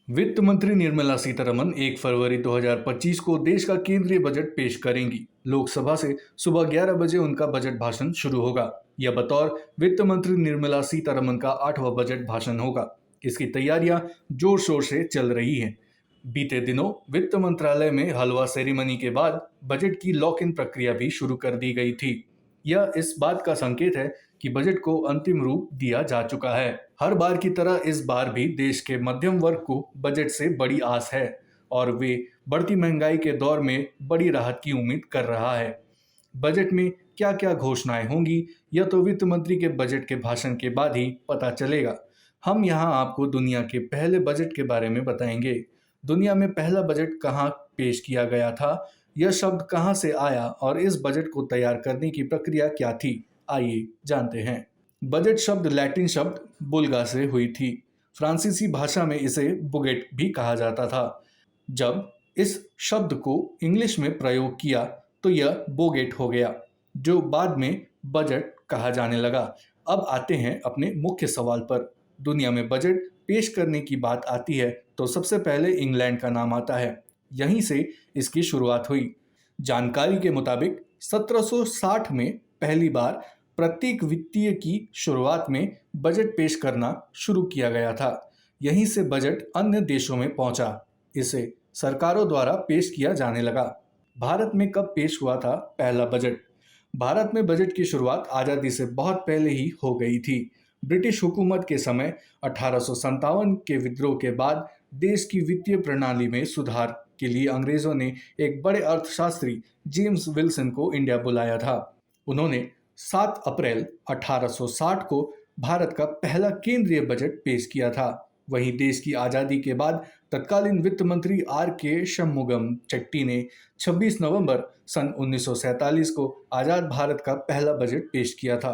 वित्त मंत्री निर्मला सीतारमण 1 फरवरी 2025 को देश का केंद्रीय बजट पेश करेंगी। लोकसभा से सुबह 11 बजे उनका बजट भाषण शुरू होगा। यह बतौर वित्त मंत्री निर्मला सीतारमण का 8वां बजट भाषण होगा। इसकी तैयारियां जोर शोर से चल रही हैं। बीते दिनों वित्त मंत्रालय में हलवा सेरेमनी के बाद बजट की लॉक इन प्रक्रिया भी शुरू कर दी गई थी। यह इस बात का संकेत है कि बजट को अंतिम रूप दिया जा चुका है। हर बार की तरह इस बार भी देश के मध्यम वर्ग को बजट से बड़ी आस है और वे बढ़ती महंगाई के दौर में बड़ी राहत की उम्मीद कर रहा है। बजट में क्या क्या घोषणाएं होंगी, यह तो वित्त मंत्री के बजट के भाषण के बाद ही पता चलेगा। हम यहाँ आपको दुनिया के पहले बजट के बारे में बताएंगे। दुनिया में पहला बजट कहाँ पेश किया गया था, यह शब्द कहाँ से आया और इस बजट को तैयार करने की प्रक्रिया क्या थी, आइए जानते हैं। बजट शब्द लैटिन शब्द बुल्गा से हुई थी। फ्रांसीसी भाषा में इसे बुगेट भी कहा जाता था। जब इस शब्द को इंग्लिश में प्रयोग किया तो यह बोगेट हो गया, जो बाद में बजट कहा जाने लगा। अब आते हैं अपने मुख्य सवाल पर। दुनिया में बजट पेश करने की बात आती है तो सबसे पहले इंग्लैंड का नाम आता है। यहीं से इसकी शुरुआत हुई। जानकारी के मुताबिक 1760 में पहली बार प्रत्येक वित्तीय की शुरुआत में बजट पेश करना शुरू किया गया था। यहीं से बजट अन्य देशों में पहुंचा। इसे सरकारों द्वारा पेश किया जाने लगा। भारत में कब पेश हुआ था पहला बजट? भारत में बजट की शुरुआत आज़ादी से बहुत पहले ही हो गई थी। ब्रिटिश हुकूमत के समय 1857 के विद्रोह के बाद देश की वित्तीय प्रणाली में सुधार के लिए अंग्रेजों ने एक बड़े अर्थशास्त्री जेम्स विल्सन को इंडिया बुलाया था। उन्होंने 7 अप्रैल 1860 को भारत का पहला केंद्रीय बजट पेश किया था। वहीं देश की आज़ादी के बाद तत्कालीन वित्त मंत्री आर के शंमुगम चेट्टी ने 26 नवंबर सन 1947 को आज़ाद भारत का पहला बजट पेश किया था।